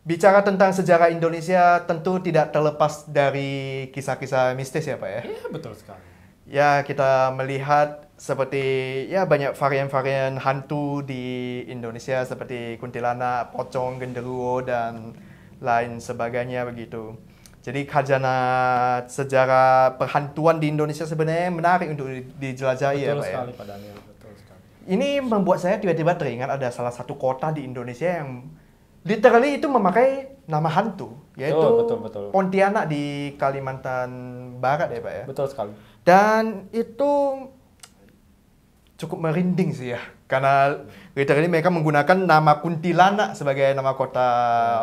Bicara tentang sejarah Indonesia tentu tidak terlepas dari kisah-kisah mistis ya Pak ya. Iya, betul sekali. Ya kita melihat seperti ya banyak varian-varian hantu di Indonesia seperti kuntilanak, pocong, genderuwo dan lain sebagainya begitu. Jadi khazanah sejarah perhantuan di Indonesia sebenarnya menarik untuk dijelajahi ya Betul Pak ya. sekali Pak Daniel, betul sekali. Ini membuat saya tiba-tiba teringat ada salah satu kota di Indonesia yang literally itu memakai nama hantu, yaitu Betul. Pontianak di Kalimantan Barat ya Pak ya. Betul sekali. Dan itu cukup merinding sih ya, karena literally mereka menggunakan nama Kuntilanak sebagai nama kota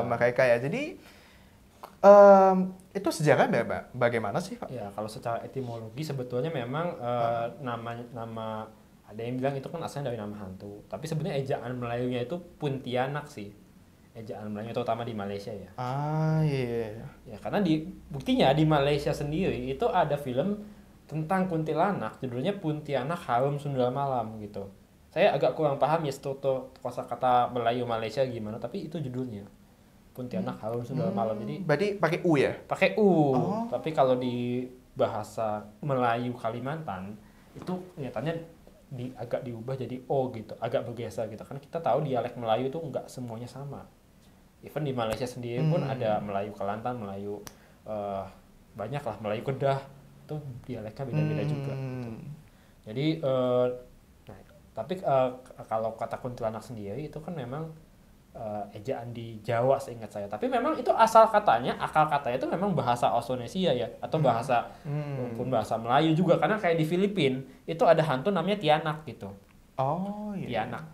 mereka ya. Jadi itu sejarahnya bagaimana sih Pak? Ya, kalau secara etimologi sebetulnya memang nama ada yang bilang itu kan asalnya dari nama hantu. Tapi sebenarnya ejaan Melayunya itu Puntianak sih. Ejaan Melayunya terutama di Malaysia ya. Ah iya. Ya, karena buktinya di Malaysia sendiri itu ada film tentang kuntilanak, judulnya Pontianak Harum Sundal Malam gitu. Saya agak kurang paham ya struktur kosakata Melayu Malaysia gimana, tapi itu judulnya Pontianak Harum Sundal Malam. Jadi Berarti pakai U ya? pakai U. Oh. Tapi kalau di bahasa Melayu Kalimantan itu kelihatannya agak diubah jadi O gitu, agak bergeser gitu. Kan kita tahu dialek Melayu itu nggak semuanya sama. Even di Malaysia sendiri pun ada Melayu Kelantan, Melayu banyak lah, Melayu Kedah itu dialeknya beda-beda juga. Gitu. Jadi nah, tapi kalau kata kuntilanak sendiri itu kan memang ejaan di Jawa seingat saya. Tapi memang itu akal katanya itu memang bahasa Austronesia ya, atau bahasa maupun bahasa Melayu juga, karena kayak di Filipina itu ada hantu namanya Tianak gitu. Oh iya. Tianak.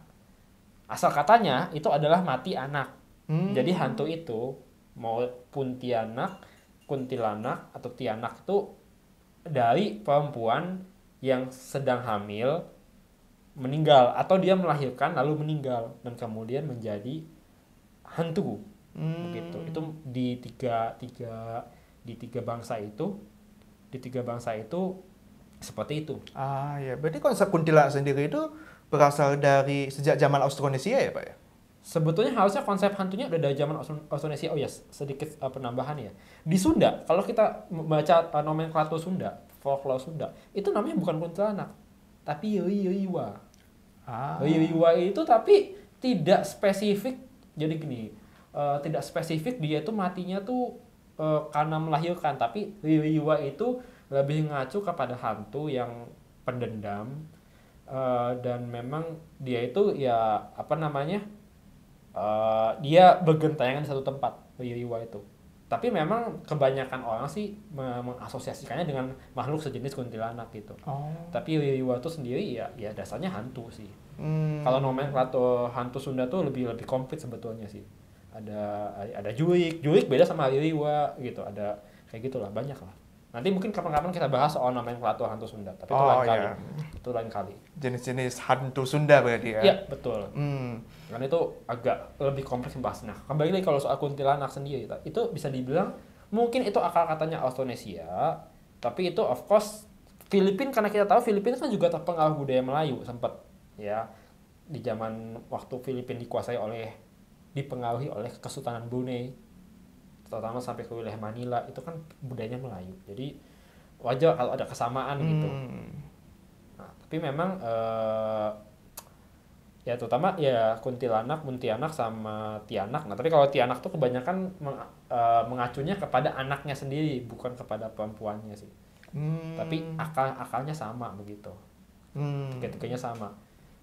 Asal katanya itu adalah mati anak. Jadi hantu itu mau Puntianak, Kuntilanak atau Tianak itu dari perempuan yang sedang hamil meninggal atau dia melahirkan lalu meninggal dan kemudian menjadi hantu begitu. Itu di tiga bangsa itu seperti itu. Ah ya, berarti konsep kuntilanak sendiri itu berasal dari sejak zaman Austronesia ya Pak ya? Sebetulnya harusnya konsep hantunya udah dari zaman Austronesia. Oh ya, sedikit penambahan ya. Di Sunda, kalau kita membaca nomenklatur Sunda, folklore Sunda, itu namanya bukan kuntilanak, tapi Yoiwa. Yoiwa itu tapi tidak spesifik. Jadi gini, tidak spesifik dia itu matinya tuh karena melahirkan, tapi Yoiwa itu lebih ngacu kepada hantu yang pendendam dan memang dia itu ya apa namanya? Dia bergentayangan di satu tempat, Yoiwa itu. Tapi memang kebanyakan orang sih mengasosiasikannya dengan makhluk sejenis kuntilanak gitu. Tapi Yoiwa itu sendiri ya dasarnya hantu sih. Kalau nomenklatur hantu Sunda tuh lebih komplit sebetulnya sih. Ada Juik beda sama Yoiwa gitu. Ada kayak gitulah, banyak lah. Nanti mungkin kapan-kapan kita bahas soal nomenklatur hantu Sunda, tapi itu lain kali. Itu lain kali. Jenis-jenis hantu Sunda berarti ya? Iya, betul. Karena itu agak lebih kompleks membahasnya. Kembali lagi kalau soal kuntilanak sendiri, itu bisa dibilang mungkin itu akal katanya Austronesia, tapi itu of course Filipina, karena kita tahu Filipina kan juga terpengaruh budaya Melayu sempat ya di zaman waktu Filipina dipengaruhi oleh Kesultanan Brunei, terutama sampai ke wilayah Manila, itu kan budayanya Melayu. Jadi wajar kalau ada kesamaan gitu. Nah, tapi memang ya terutama ya kuntilanak, muntianak sama tianak. Nah, tapi kalau tianak tuh kebanyakan mengacunya kepada anaknya sendiri, bukan kepada perempuannya sih. Tapi akalnya sama begitu. Tiga-tiganya sama.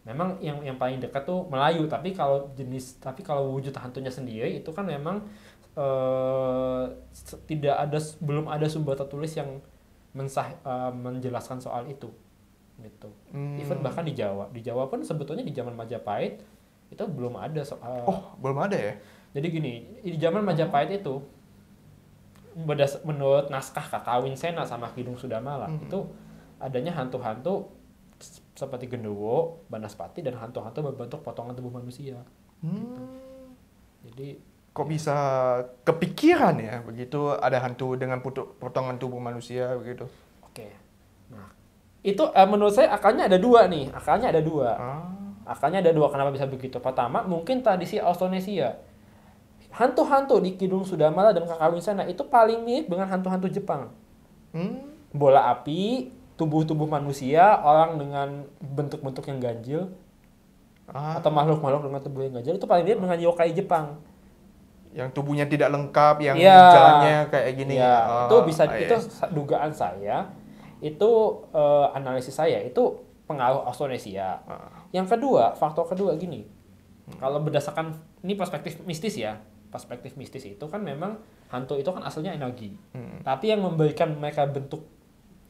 Memang yang paling dekat tuh Melayu, tapi kalau wujud hantunya sendiri itu kan memang belum ada sumber tertulis yang menjelaskan soal itu gitu. Even bahkan di Jawa pun sebetulnya di zaman Majapahit itu belum ada soal. Belum ada ya? Jadi gini, di zaman Majapahit itu menurut naskah Kakawin Sena sama Kidung Sudamala itu adanya hantu-hantu seperti genderuwo, banaspati, dan hantu-hantu berbentuk potongan tubuh manusia. Gitu. Jadi kok bisa kepikiran ya begitu ada hantu dengan potongan tubuh manusia begitu? Oke. Nah, itu menurut saya akalnya ada dua nih. Akalnya ada dua. Kenapa bisa begitu? Pertama, mungkin tradisi Austronesia. hantu-hantu di Kidung Sudamala dan Kakawinsana itu paling mirip dengan hantu-hantu Jepang. Bola api, tubuh-tubuh manusia, orang dengan bentuk-bentuk yang ganjil, atau makhluk-makhluk dengan tubuh yang ganjil, itu paling mirip dengan yokai Jepang. Yang tubuhnya tidak lengkap, yang Iya. jalannya kayak gini. Ya, itu bisa itu iya. dugaan saya, itu analisis saya itu pengaruh Austronesia. Yang kedua, faktor kedua gini. Kalau berdasarkan ini perspektif mistis ya. Perspektif mistis itu kan memang hantu itu kan asalnya energi. Tapi yang memberikan mereka bentuk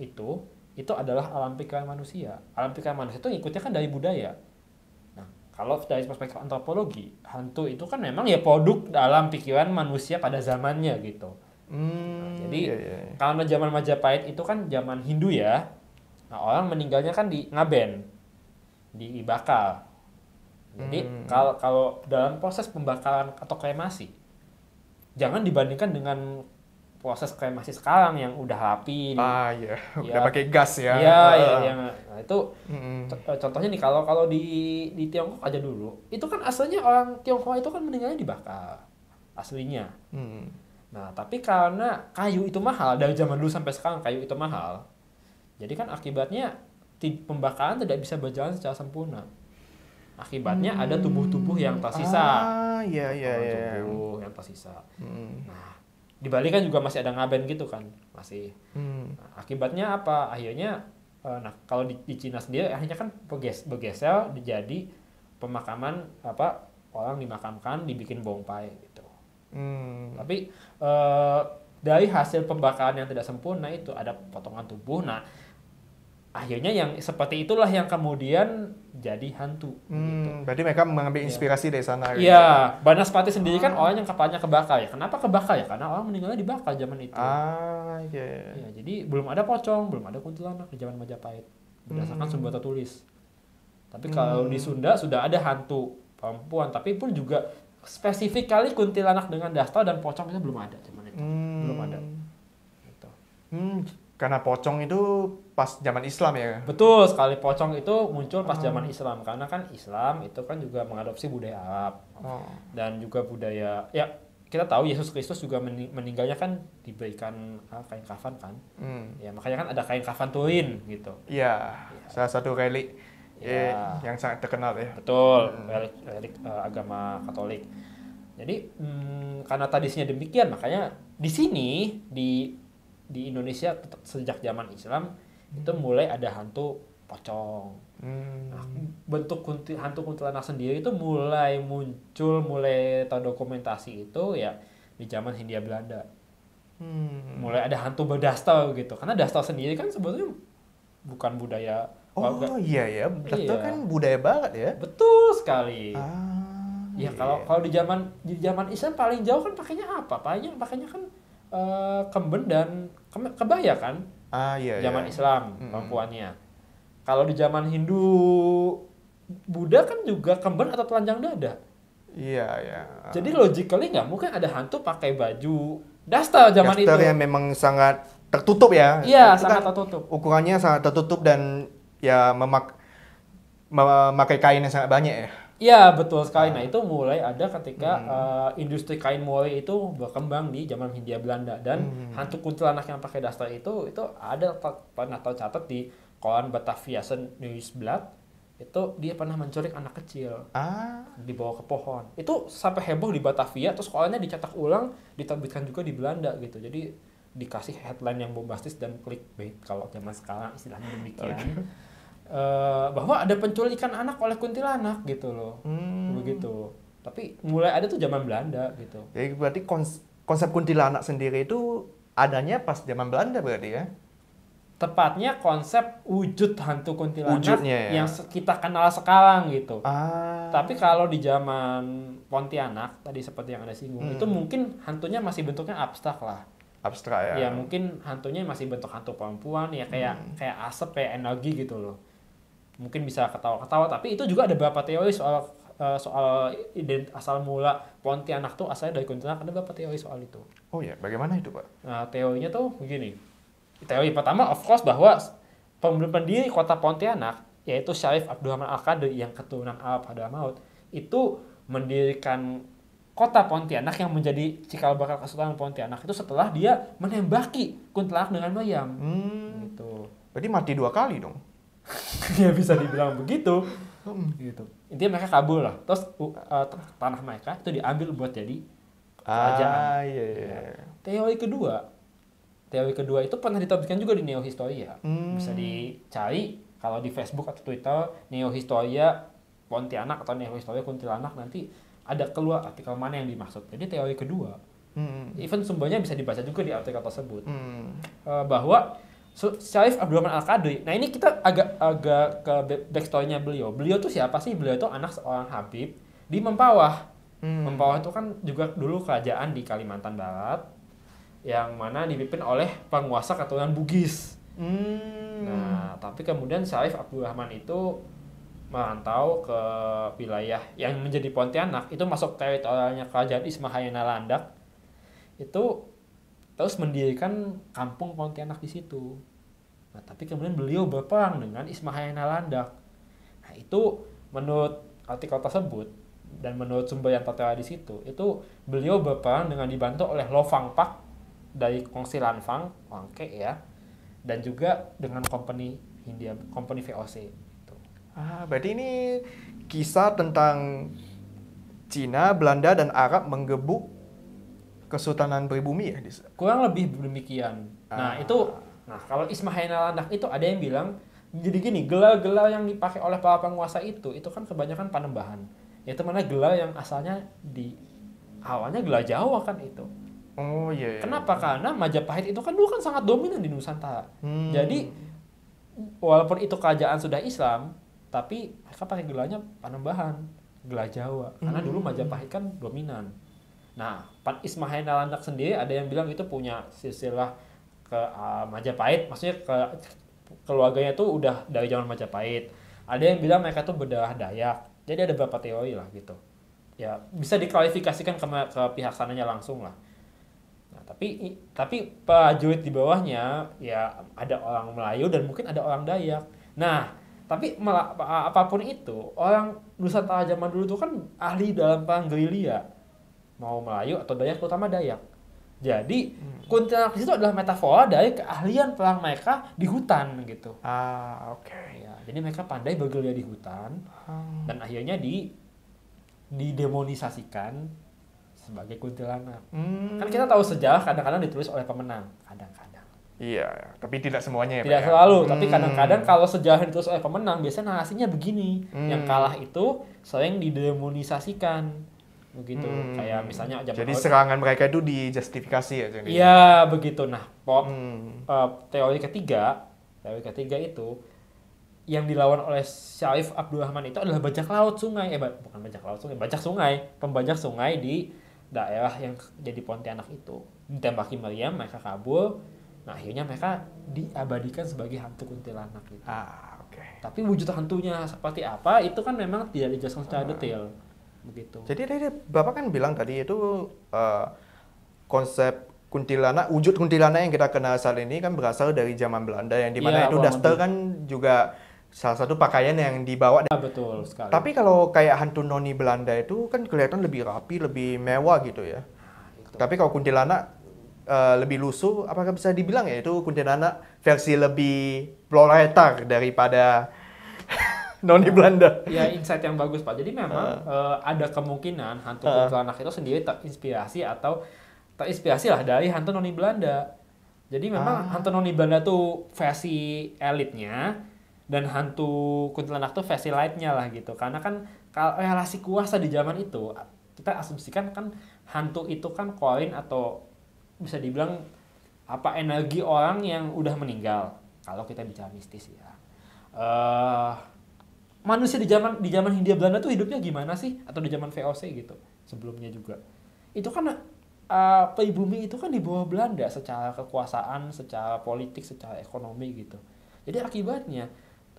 itu adalah alam pikiran manusia. Alam pikiran manusia itu ngikutnya kan dari budaya. Nah, kalau dari perspektif antropologi, hantu itu kan memang ya produk dalam pikiran manusia pada zamannya gitu. Jadi karena zaman Majapahit itu kan zaman Hindu ya. Nah, orang meninggalnya kan di ngaben, dibakar. Jadi kalau dalam proses pembakaran atau kremasi, jangan dibandingkan dengan proses kremasi sekarang yang udah rapi. Iya, udah pakai gas ya. Iya, nah itu contohnya nih kalau di Tiongkok aja dulu, itu kan aslinya orang Tiongkok itu kan meninggalnya dibakar aslinya. Nah, tapi karena kayu itu mahal dari zaman dulu sampai sekarang kayu itu mahal, jadi kan akibatnya pembakaran tidak bisa berjalan secara sempurna. Akibatnya ada tubuh-tubuh yang tersisa. Iya. Tubuh yang tersisa. Nah, di Bali kan juga masih ada ngaben gitu kan, masih. Nah, akibatnya apa? Akhirnya, kalau di Cina sendiri akhirnya kan bergeser jadi pemakaman orang dimakamkan dibikin bongpai gitu. Tapi dari hasil pembakaran yang tidak sempurna itu ada potongan tubuh. Nah, akhirnya yang seperti itulah yang kemudian jadi hantu. Gitu. Berarti mereka mengambil inspirasi dari sana. Iya, Banaspati sendiri kan orang yang kepalanya kebakar ya. Kenapa kebakar ya? Karena orang meninggalnya dibakar zaman itu. Iya. Ya, jadi belum ada pocong, belum ada kuntilanak di zaman Majapahit. Berdasarkan sumber tertulis. Tapi kalau di Sunda sudah ada hantu perempuan, tapi pun juga spesifik kali kuntilanak dengan dastar dan pocong itu belum ada zaman itu. Belum ada. Gitu. Karena pocong itu pas zaman Islam ya. Betul sekali, pocong itu muncul pas zaman Islam karena kan Islam itu kan juga mengadopsi budaya Arab dan juga budaya ya kita tahu Yesus Kristus juga meninggalnya kan diberikan kain kafan kan. Ya makanya kan ada kain kafan Turin gitu. Iya, salah satu relik yang sangat terkenal ya. Betul, relik agama Katolik. Jadi karena tradisinya demikian makanya di sini di Indonesia sejak zaman Islam itu mulai ada hantu pocong. Nah, bentuk hantu kuntilanak sendiri itu mulai muncul, mulai terdokumentasi itu ya di zaman Hindia Belanda. Mulai ada hantu berdastar gitu. Karena dastar sendiri kan sebetulnya bukan budaya. Iya, dastar kan budaya banget ya. Betul sekali. Iya. Kalau di zaman Islam paling jauh kan pakainya apa? Pakainya kan kemben dan kebaya kan. Iya. Zaman Islam perempuannya. Kalau di zaman Hindu Buddha kan juga kemben atau telanjang dada. Iya. Jadi logically nggak mungkin ada hantu pakai baju dastar zaman itu. Dastar yang memang sangat tertutup ya. Iya, itu sangat kan tertutup. Ukurannya sangat tertutup dan ya memakai kain yang sangat banyak ya. Iya, betul sekali. Nah, itu mulai ada ketika industri kain moire itu berkembang di zaman Hindia Belanda dan hantu kuntilanak yang pakai dastar itu ada pernah tercatat di koran Bataviasen Nieuwsblad. Itu dia pernah menculik anak kecil. Dibawa ke pohon. Itu sampai heboh di Batavia, terus korannya dicetak ulang, diterbitkan juga di Belanda gitu. Jadi dikasih headline yang bombastis dan clickbait kalau zaman sekarang istilahnya demikian. Bahwa ada penculikan anak oleh kuntilanak gitu loh. Begitu. Tapi mulai ada tuh zaman Belanda gitu. Jadi berarti konsep kuntilanak sendiri itu adanya pas zaman Belanda berarti ya? Tepatnya konsep wujud hantu kuntilanak Wujudnya, ya? yang kita kenal sekarang gitu. Ah. Tapi kalau di zaman Pontianak tadi seperti yang Anda singgung, itu mungkin hantunya masih bentuknya abstrak lah. Abstrak ya. Ya mungkin hantunya masih bentuk hantu perempuan ya kayak asap, kayak energi gitu loh. Mungkin bisa ketawa-ketawa, tapi itu juga ada beberapa teori soal asal mula Pontianak tuh asalnya dari kuntilanak, ada beberapa teori soal itu. Oh ya, bagaimana itu, Pak? Nah, teorinya tuh begini. Teori pertama of course bahwa pendiri kota Pontianak yaitu Syarif Abdurrahman Al-Qadri yang keturunan Arab Hadramaut itu mendirikan kota Pontianak yang menjadi cikal bakal Kesultanan Pontianak itu setelah dia menembaki kuntilanak dengan meriam. Gitu. Berarti mati 2 kali dong. Ya bisa dibilang begitu. Gitu. Intinya mereka kabur lah. Terus tanah mereka itu diambil buat jadi kerajaan. Iya. Teori kedua itu pernah diterbitkan juga di Neo Historia. Bisa dicari kalau di Facebook atau Twitter Neo Historia Pontianak atau Neo Historia Kuntilanak, nanti ada keluar artikel mana yang dimaksud. Jadi teori kedua. Even sumbernya bisa dibaca juga di artikel tersebut. Bahwa Syarif Abdurrahman Al-Qadri. Nah, ini kita agak ke backstory-nya beliau. Beliau tuh siapa sih? Beliau itu anak seorang Habib di Mempawah. Mempawah itu kan juga dulu kerajaan di Kalimantan Barat yang mana dipimpin oleh penguasa keturunan Bugis. Nah, tapi kemudian Syarif Abdurrahman itu merantau ke wilayah yang menjadi Pontianak, itu masuk teritorialnya kerajaan Ismahayana Landak. Itu terus mendirikan kampung Pontianak di situ. Nah, tapi kemudian beliau berperang dengan Ismahayana Landak. Nah, itu menurut artikel tersebut dan menurut sumber yang tertera di situ, itu beliau berperang dengan dibantu oleh Lo Fang Pak dari Kongsi Lanfang, Wangke ya, dan juga dengan company Hindia, company VOC. Gitu. Berarti ini kisah tentang Cina, Belanda, dan Arab menggebuk Kesultanan Pribumi ya? Kurang lebih demikian. Nah, kalau Ismahayana Landak itu ada yang bilang, jadi gini, gelar-gelar yang dipakai oleh para penguasa itu kan kebanyakan Panembahan. Yaitu mana gelar yang asalnya awalnya gelar Jawa kan itu. Oh iya. Kenapa? Karena Majapahit itu kan dulu kan sangat dominan di Nusantara. Jadi, walaupun itu kerajaan sudah Islam, tapi mereka pakai gelarnya Panembahan, gelar Jawa. Karena dulu Majapahit kan dominan. Nah, Ismahayana Landak sendiri ada yang bilang itu punya silsilah ke Majapahit, maksudnya ke keluarganya tuh udah dari zaman Majapahit. Ada yang bilang mereka tuh berdarah Dayak. Jadi ada beberapa teori lah gitu. Ya, bisa diklarifikasikan ke pihak sananya langsung lah. Nah, tapi prajurit di bawahnya ya ada orang Melayu dan mungkin ada orang Dayak. Nah, tapi apapun itu, orang Nusantara zaman dulu tuh kan ahli dalam perang gerilya. Mau Melayu atau Dayak, terutama Dayak. Jadi kuntilanak itu adalah metafora dari keahlian perang mereka di hutan gitu. Oke. Ya, jadi mereka pandai bergerilya di hutan dan akhirnya didemonisasikan sebagai kuntilanak. Kan kita tahu sejarah kadang-kadang ditulis oleh pemenang, kadang-kadang. Iya, tapi tidak semuanya ya. Tidak selalu, tapi kadang-kadang kalau sejarah ditulis oleh pemenang biasanya narasinya begini. Yang kalah itu sering didemonisasikan. Begitu, kayak misalnya jadi serangan mereka itu dijustifikasi ya? Iya, begitu. Nah, teori ketiga itu yang dilawan oleh Syarif Abdurrahman itu adalah bajak sungai, pembajak sungai di daerah yang jadi Pontianak itu. Ditembaki meriam, mereka kabur. Nah, akhirnya mereka diabadikan sebagai hantu kuntilanak gitu. Oke. Tapi wujud hantunya seperti apa itu kan memang tidak dijelaskan secara detail. Begitu. Jadi tadi Bapak kan bilang tadi itu konsep kuntilanak, wujud kuntilanak yang kita kenal saat ini kan berasal dari zaman Belanda yang dimana itu daster kan juga salah satu pakaian yang dibawa. Betul sekali. Tapi kalau kayak hantu noni Belanda itu kan kelihatan lebih rapi, lebih mewah gitu ya. Tapi kalau kuntilanak lebih lusuh, apakah bisa dibilang ya itu kuntilanak versi lebih proletar daripada noni Belanda? Ya, insight yang bagus Pak. Jadi memang ada kemungkinan hantu kuntilanak itu sendiri terinspirasi lah dari hantu noni Belanda. Jadi memang hantu noni Belanda tuh versi elitnya dan hantu kuntilanak tuh versi lightnya lah gitu. Karena kan kalau relasi kuasa di zaman itu kita asumsikan kan hantu itu kan koin atau bisa dibilang energi orang yang udah meninggal. Kalau kita bicara mistis ya. Manusia di zaman Hindia Belanda tuh hidupnya gimana sih? Atau di zaman VOC gitu sebelumnya juga. Itu kan pribumi itu kan di bawah Belanda secara kekuasaan, secara politik, secara ekonomi gitu. Jadi akibatnya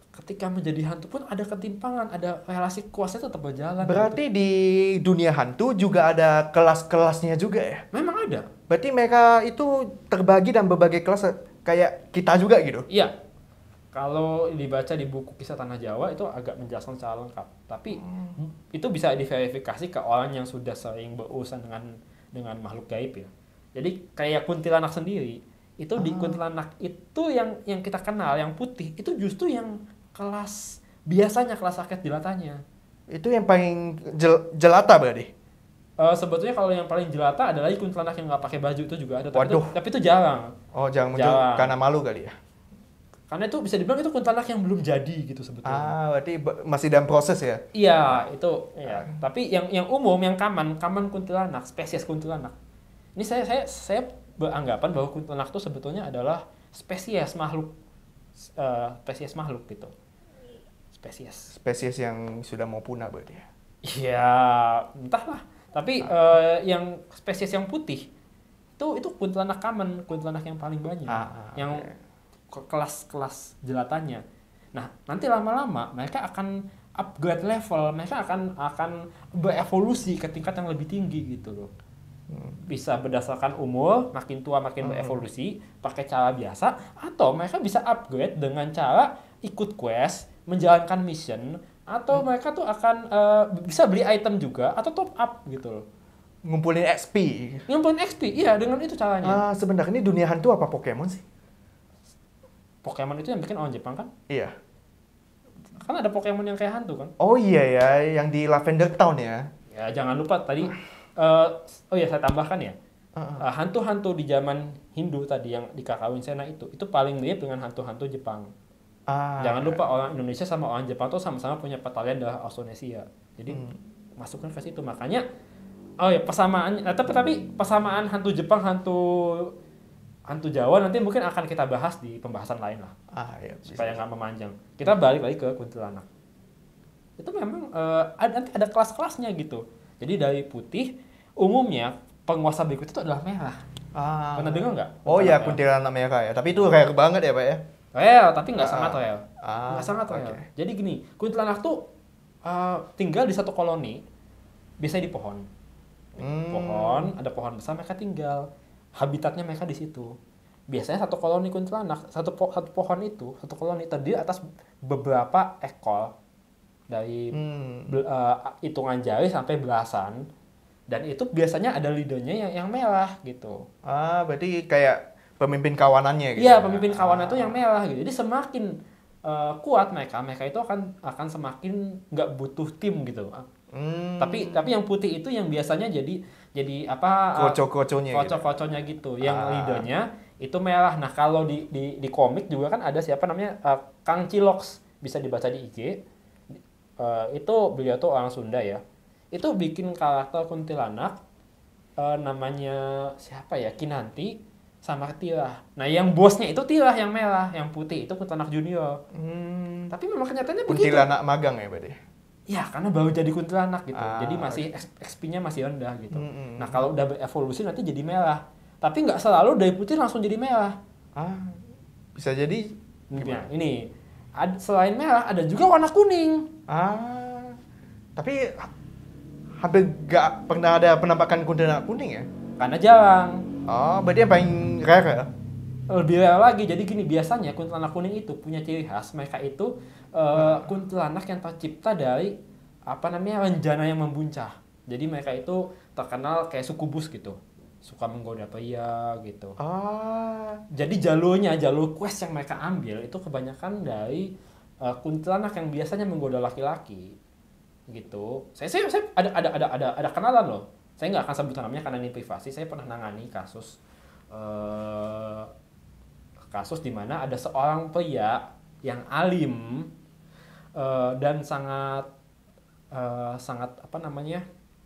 ketika menjadi hantu pun ada ketimpangan, ada relasi kuasa tetap berjalan. Berarti gitu. di dunia hantu juga ada kelas-kelasnya juga ya? Memang ada. Berarti mereka itu terbagi dalam berbagai kelas kayak kita juga gitu? Iya. Kalau dibaca di buku kisah Tanah Jawa itu agak menjelaskan secara lengkap. Tapi itu bisa diverifikasi ke orang yang sudah sering berurusan dengan makhluk gaib ya. Jadi kayak kuntilanak sendiri, itu di kuntilanak itu yang kita kenal yang putih itu justru yang biasanya kelas rakyat jelatanya. Itu yang paling jelata berarti? Sebetulnya kalau yang paling jelata adalah kuntilanak yang nggak pakai baju itu juga ada, Waduh. tapi itu jarang. Oh, jangan muncul karena malu kali ya? Karena itu bisa dibilang itu kuntilanak yang belum jadi gitu sebetulnya. Berarti masih dalam proses ya? Iya, itu ya. Tapi yang umum, yang common kuntilanak, spesies kuntilanak. Ini saya beranggapan bahwa kuntilanak itu sebetulnya adalah spesies makhluk gitu. Spesies yang sudah mau punah berarti ya? Iya, entahlah. Tapi yang spesies yang putih itu kuntilanak common, kuntilanak yang paling banyak. Yang kelas-kelas jelatannya. Nah, nanti lama-lama mereka akan upgrade level, mereka akan berevolusi ke tingkat yang lebih tinggi gitu loh. Bisa berdasarkan umur, makin tua makin berevolusi, pakai cara biasa, atau mereka bisa upgrade dengan cara ikut quest, menjalankan mission, atau mereka tuh akan bisa beli item juga, atau top up gitu loh. Ngumpulin XP? Ngumpulin XP, iya dengan itu caranya. Sebenarnya ini dunia hantu apa Pokemon sih? Pokemon itu yang bikin orang Jepang kan? Iya. Kan ada Pokemon yang kayak hantu kan? Oh iya ya, yang di Lavender Town ya. Ya jangan lupa tadi, saya tambahkan ya. Hantu-hantu di zaman Hindu tadi yang di Kakawin Sena itu paling mirip dengan hantu-hantu Jepang. Jangan lupa orang Indonesia sama orang Jepang tuh sama-sama punya pertalian darah Austronesia. Jadi masukkan ke situ. Makanya, persamaan, tapi persamaan hantu Jepang, hantu Jawa nanti mungkin akan kita bahas di pembahasan lain lah. Iya, supaya nggak memanjang. Kita balik lagi ke kuntilanak. Itu memang nanti ada kelas-kelasnya gitu. Jadi dari putih, umumnya penguasa berikut itu adalah merah. Pernah dengar nggak? Oh ya, kuntilanak merah ya. Tapi itu rare banget ya Pak ya? Rare, tapi nggak sangat rare. Nggak sangat rare. Okay. Jadi gini, kuntilanak tuh tinggal di satu koloni, biasanya di pohon. Pohon, ada pohon besar mereka tinggal. Habitatnya mereka di situ. Biasanya satu koloni kuntilanak, satu pohon itu, satu koloni terdiri atas beberapa ekor dari hitungan jari sampai belasan, dan itu biasanya ada leadernya yang merah gitu. Berarti kayak pemimpin kawanannya gitu. Iya, pemimpin kawanan itu yang merah gitu. Jadi semakin kuat mereka itu akan semakin nggak butuh tim gitu. Tapi yang putih itu yang biasanya jadi kroco-kroconya gitu. Yang leadernya itu merah. Nah, kalau di komik juga kan ada siapa namanya Kang Cilox, bisa dibaca di IG. Itu beliau tuh orang Sunda ya. Itu bikin karakter kuntilanak namanya siapa ya? Kinanti sama Tilah. Nah, yang bosnya itu Tilah yang merah, yang putih itu kuntilanak junior. Tapi memang kenyataannya begitu. Kuntilanak magang ya berarti? Ya, karena baru jadi kuntilanak gitu. Jadi masih XP-nya masih rendah gitu. Nah, kalau udah berevolusi nanti jadi merah. Tapi nggak selalu dari putih langsung jadi merah. Bisa jadi Nah, ini selain merah ada juga warna kuning. Tapi hampir nggak pernah ada penampakan kuntilanak kuning ya? Karena jarang. Berarti yang paling rare ya? Lebih rare lagi. Jadi gini, biasanya kuntilanak kuning itu punya ciri khas. Mereka itu kuntilanak yang tercipta dari rencana yang membuncah. Jadi mereka itu terkenal kayak sukubus gitu. Suka menggoda pria gitu. Jadi jalur quest yang mereka ambil itu kebanyakan dari kuntilanak yang biasanya menggoda laki-laki gitu. Saya ada kenalan loh. Saya nggak akan sebut namanya karena ini privasi. Saya pernah nangani kasus di mana ada seorang pria yang alim dan sangat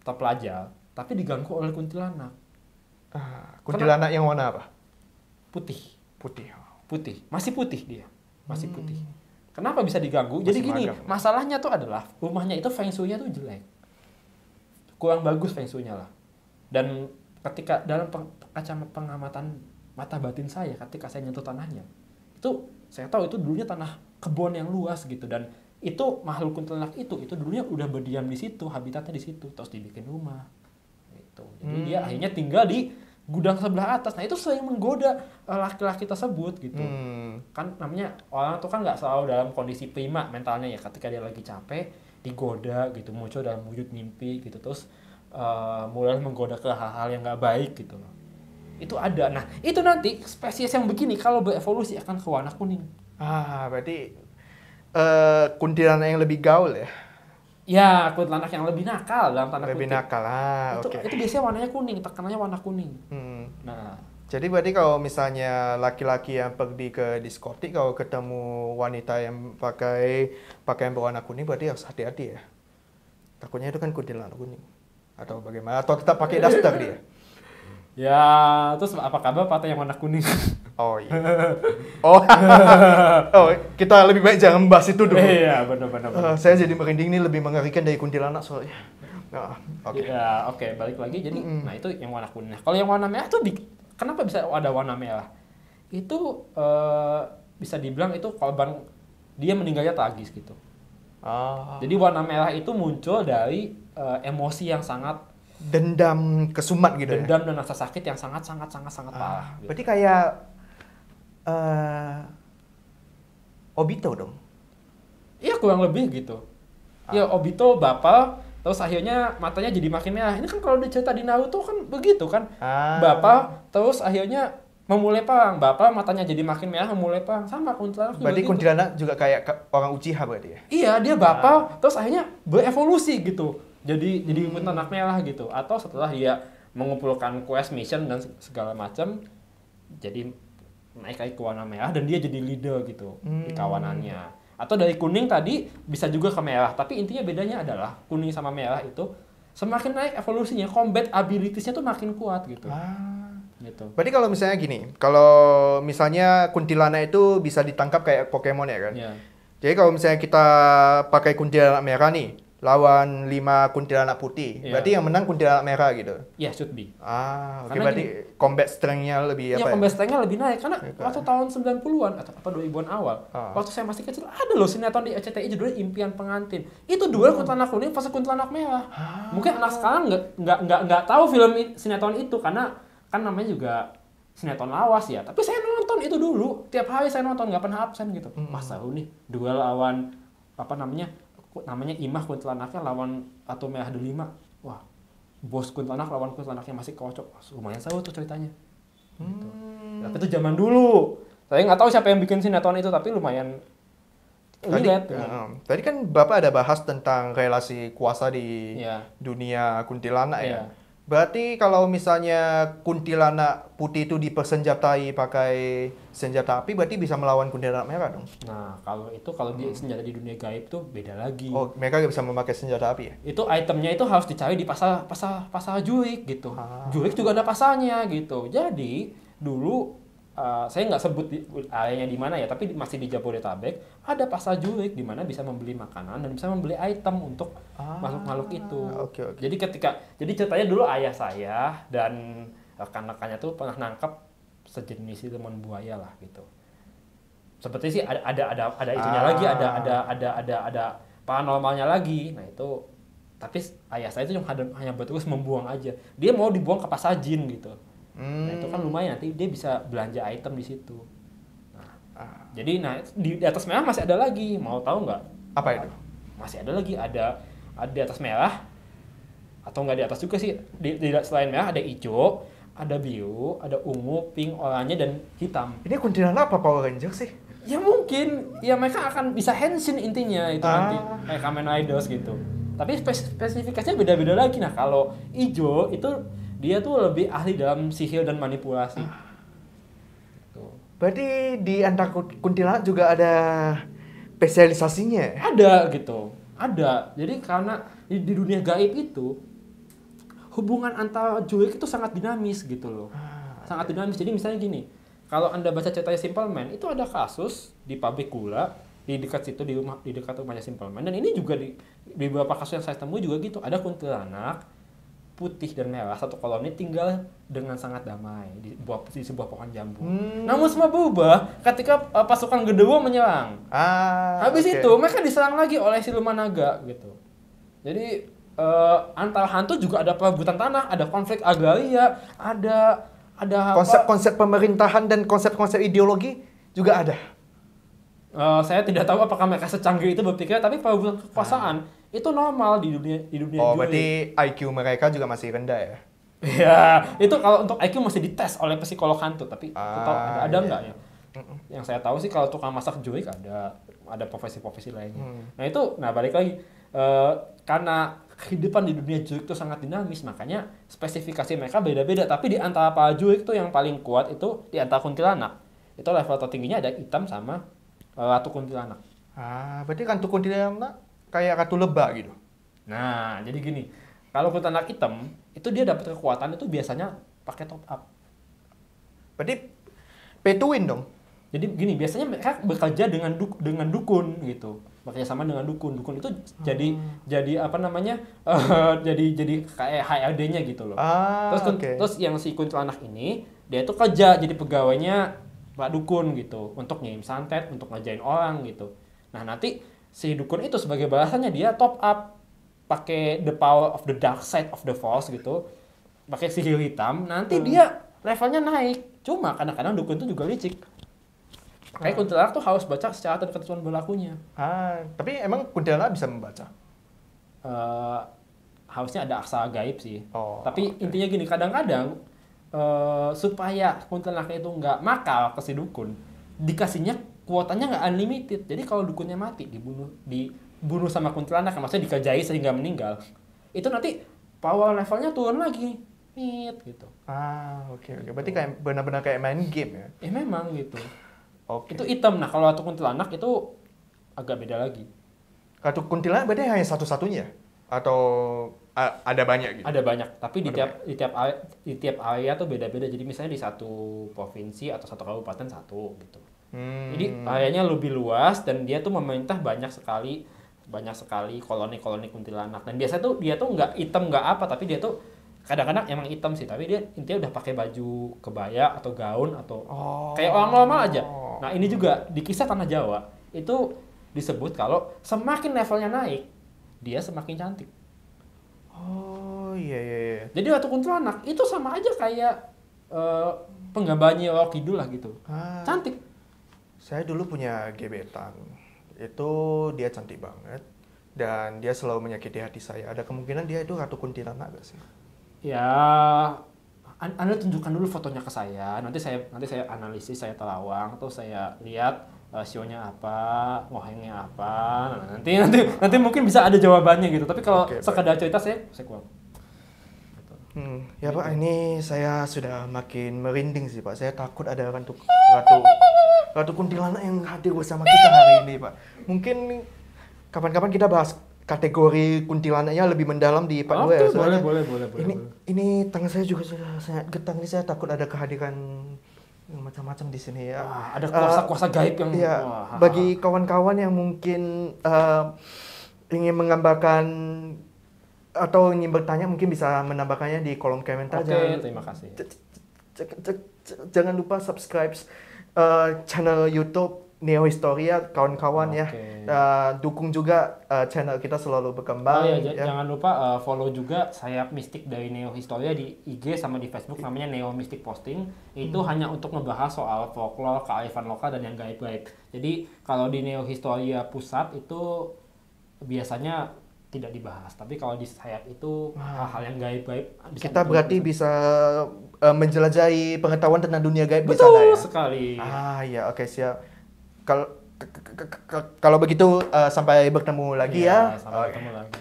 terpelajar, tapi diganggu oleh kuntilanak. Kuntilanak yang warna apa? Putih. Putih. Masih putih dia. Masih putih. Kenapa bisa diganggu? Jadi gini, masalahnya tuh adalah rumahnya itu feng shui-nya tuh jelek. Kurang bagus feng shui-nya lah. Dan ketika dalam pengamatan mata batin saya, ketika saya nyentuh tanahnya, itu saya tahu itu dulunya tanah kebun yang luas gitu, dan itu makhluk kuntilanak itu dulunya udah berdiam di situ, habitatnya di situ, terus dibikin rumah gitu. Jadi dia akhirnya tinggal di gudang sebelah atas. Nah itu sering menggoda laki-laki tersebut gitu. Kan namanya orang tuh kan nggak selalu dalam kondisi prima mentalnya ya, ketika dia lagi capek digoda gitu, muncul dalam wujud mimpi gitu, terus mulai menggoda ke hal-hal yang nggak baik gitu loh. Itu ada. Nah itu nanti spesies yang begini kalau berevolusi akan ke warna kuning. Berarti kuntilanak yang lebih gaul ya? Ya, kuntilanak yang lebih nakal dalam tanda kutip. Lebih nakal, oke. Itu biasanya warnanya kuning, tekanannya warna kuning. Nah, jadi berarti kalau misalnya laki-laki yang pergi ke diskotik, kalau ketemu wanita yang pakai pakaian berwarna kuning, berarti harus hati-hati ya? Takutnya itu kan kuntilanak kuning. Atau bagaimana? Atau tetap pakai daster dia? ya, terus apa kabar partai yang warna kuning? Oh iya. Oh, kita lebih baik jangan bahas itu dulu. Iya, benar. Saya jadi merinding, ini lebih mengerikan dari kuntilanak soalnya. Nah, oke. Ya, oke, balik lagi. Jadi, nah itu yang warna kuning. Kalau yang warna merah tuh kenapa bisa ada warna merah? Itu bisa dibilang itu korban dia meninggalnya tragis gitu. Jadi warna merah itu muncul dari emosi yang sangat dendam kesumat gitu. Dendam dan rasa sakit yang sangat parah. Gitu. Berarti kayak Obito dong? Iya kurang lebih gitu. Ya Obito bapak, terus akhirnya matanya jadi makin merah. Ini kan kalau dicerita di Naruto kan begitu kan. Bapak, terus akhirnya memulai perang. Bapak matanya jadi makin merah, memulai perang. Sama kuntilanak juga. Berarti kuntilanak juga kayak orang Uchiha berarti ya? Iya, dia bapak, terus akhirnya berevolusi gitu. Jadi kuntilanak merah gitu. Atau setelah dia mengumpulkan quest mission dan segala macam, jadi naik lagi ke warna merah dan dia jadi leader gitu di kawanannya. Atau dari kuning tadi bisa juga ke merah, tapi intinya bedanya adalah kuning sama merah itu semakin naik evolusinya, combat abilities-nya tuh makin kuat gitu. Gitu. Berarti kalau misalnya gini, kalau misalnya kuntilanak itu bisa ditangkap kayak Pokemon ya kan? Yeah. Jadi kalau misalnya kita pakai kuntilanak merah nih, lawan 5 kuntilanak putih, berarti yang menang kuntilanak merah gitu? Iya, should be. Oke, berarti combat strength-nya lebih apa ya? Combat strength-nya lebih naik, karena waktu tahun 90-an, atau 2000-an awal, waktu saya masih kecil, ada loh sinetron di RCTI judulnya Impian Pengantin. Itu duel kuntilanak kuning versus kuntilanak merah. Mungkin anak sekarang nggak tahu film sinetron itu, karena kan namanya juga sinetron lawas ya. Tapi saya nonton itu dulu, tiap hari saya nonton, nggak pernah absen gitu. Masa nih, duel lawan, namanya Imah kuntilanaknya lawan Ratu Merah Delima. Wah, bos kuntilanak lawan kuntilanak yang masih kocok. Lumayan seru tuh ceritanya. Gitu. Tapi itu zaman dulu. Saya nggak tahu siapa yang bikin sinetron itu, tapi lumayan relate. Tadi kan Bapak ada bahas tentang relasi kuasa di dunia kuntilanak ya. Berarti kalau misalnya kuntilanak putih itu dipersenjatai pakai senjata api, berarti bisa melawan kuntilanak merah dong? Nah, kalau dia senjata di dunia gaib tuh beda lagi. Oh, mereka nggak bisa memakai senjata api ya? Itu itemnya itu harus dicari di pasar jurik gitu. Jurik juga ada pasarnya gitu. Jadi dulu saya nggak sebut areanya di mana ya, tapi masih di Jabodetabek ada pasar jurik di mana bisa membeli makanan dan bisa membeli item untuk makhluk-makhluk itu. Okay. Jadi ceritanya dulu ayah saya dan rekan-rekannya tuh pernah nangkap sejenis lemon buaya lah gitu. Seperti sih ada itunya lagi, ada paranormalnya lagi. Nah itu, tapi ayah saya itu hanya terus membuang aja. Dia mau dibuang ke pasar jin gitu. Nah itu kan lumayan, nanti dia bisa belanja item di situ. Jadi di atas merah masih ada lagi, mau tahu nggak? Apa itu? Masih ada lagi, ada di atas merah, atau nggak di atas juga sih. Selain merah ada hijau, ada biru, ada ungu, pink, oranye dan hitam. Ini kuntilanak apa Power Ranger sih? Ya mungkin, ya mereka akan bisa henshin intinya itu nanti kayak Kamen Riders gitu. Tapi spesifikasinya beda-beda lagi. Nah kalau hijau itu dia tuh lebih ahli dalam sihir dan manipulasi. Berarti di antara kuntilanak juga ada spesialisasinya? Ada gitu, ada. Jadi karena di dunia gaib itu hubungan antara jurik itu sangat dinamis gitu loh. Sangat dinamis. Jadi misalnya gini, kalau Anda baca ceritanya Simple Man, itu ada kasus di pabrik gula di dekat situ, di dekat rumahnya Simple Man. Dan ini juga di beberapa kasus yang saya temui juga gitu. Ada kuntilanak putih dan merah satu koloni tinggal dengan sangat damai di sebuah pohon jambu. Namun semua berubah ketika pasukan Genderuwo menyerang. Habis itu mereka diserang lagi oleh siluman naga gitu. Jadi antara hantu juga ada perebutan tanah, ada konflik agraria, ada apa? Konsep-konsep pemerintahan dan konsep-konsep ideologi juga ada. Saya tidak tahu apakah mereka secanggih itu berpikir, tapi perebutan kekuasaan itu normal di dunia Oh, Juik. berarti IQ mereka juga masih rendah ya? Ya, itu kalau untuk IQ masih dites oleh psikolog hantu, tapi aku tahu ada iya. nggak ya? Yang saya tahu sih kalau tukang masak Juik ada profesi-profesi lainnya. Nah balik lagi karena kehidupan di dunia Juik itu sangat dinamis, makanya spesifikasi mereka beda-beda. Tapi di antara para Juik tuh yang paling kuat itu di antara kuntilanak. Itu level tertingginya ada hitam sama ratu kuntilanak. Berarti kan kuntilanak kayak ratu lebah gitu. Nah, jadi gini, kalau kuntilanak hitam itu dia dapat kekuatan itu biasanya pakai top up. Berarti pay to win dong. Jadi gini, biasanya mereka bekerja dengan dukun gitu. Bekerja sama dengan dukun. Dukun itu jadi apa namanya? Jadi kayak HRD-nya gitu loh. Terus yang si kuntilanak ini dia tuh kerja jadi pegawainya Pak Dukun gitu untuk ngirim santet, untuk ngerjain orang gitu. Nah, nanti si dukun itu sebagai balasannya dia top up pakai the power of the dark side of the force gitu. Pakai sihir hitam, nanti dia levelnya naik. Cuma kadang-kadang dukun itu juga licik. Kayak kuntilanak tuh harus baca secara dan ketentuan berlakunya. Tapi emang kuntilanak bisa membaca? Harusnya ada aksara gaib sih. Tapi Okay. intinya gini, kadang-kadang supaya kuntilanak itu nggak makal ke si dukun, dikasihnya kuotanya nggak unlimited. Jadi kalau dukunnya mati, dibunuh sama kuntilanak, maksudnya dikerjai sehingga meninggal, itu nanti power levelnya turun lagi. Gitu. Oke. Berarti kayak benar-benar kayak main game ya? Memang gitu. Oke. Itu hitam. Nah, kalau ratu kuntilanak itu agak beda lagi. Ratu kuntilanak berarti hanya satu-satunya? Atau ada banyak gitu? Ada banyak, tapi di tiap area tuh beda-beda. Jadi misalnya di satu provinsi atau satu kabupaten satu gitu. Jadi areanya lebih luas dan dia tuh memerintah banyak sekali koloni-koloni kuntilanak. Dan biasanya tuh dia tuh nggak hitam nggak apa, tapi dia tuh kadang-kadang emang hitam sih, tapi dia intinya udah pakai baju kebaya atau gaun atau kayak orang normal aja. Nah, ini juga di kisah Tanah Jawa itu disebut kalau semakin levelnya naik, dia semakin cantik. Iya. Jadi ratu kuntilanak itu sama aja kayak penggambarnya Roro Kidul lah gitu. Cantik. Saya dulu punya gebetan. Itu dia cantik banget. Dan dia selalu menyakiti hati saya. Ada kemungkinan dia itu ratu kuntilanak gak sih? Ya, Anda tunjukkan dulu fotonya ke saya. Nanti saya analisis, saya terawang, terus saya lihat sionya apa, ngohengnya apa. Nah, nanti mungkin bisa ada jawabannya gitu. Tapi kalau sekedar cerita saya kurang. Ya Pak, ini saya sudah makin merinding sih Pak. Saya takut ada ratu kuntilanak yang hadir bersama kita hari ini Pak. Mungkin kapan-kapan kita bahas kategori kuntilanaknya lebih mendalam di Pak Dua ya. Boleh. Ini tangan saya juga sudah sangat getang. Ini saya takut ada kehadiran macam-macam di sini ya. Ada kuasa-kuasa gaib yang. Iya. Bagi kawan-kawan yang mungkin ingin menggambarkan atau ingin bertanya, mungkin bisa menambahkannya di kolom komentar. Terima kasih. Jangan lupa subscribe channel YouTube Neo Historia kawan-kawan ya. Dukung juga channel kita selalu berkembang. Jangan lupa follow juga sayap mistik dari Neo Historia di IG sama di Facebook, namanya Neo Mystic Posting. Itu hanya untuk ngebahas soal folklore, kearifan lokal dan yang gaib-gaib. Jadi kalau di Neo Historia pusat itu biasanya tidak dibahas, tapi kalau di sayap itu hal-hal yang gaib-gaib kita berarti bisa menjelajahi pengetahuan tentang dunia gaib di sana ya. Betul sekali. Ya, oke, siap. Kalau begitu sampai bertemu lagi ya. Sampai bertemu lagi.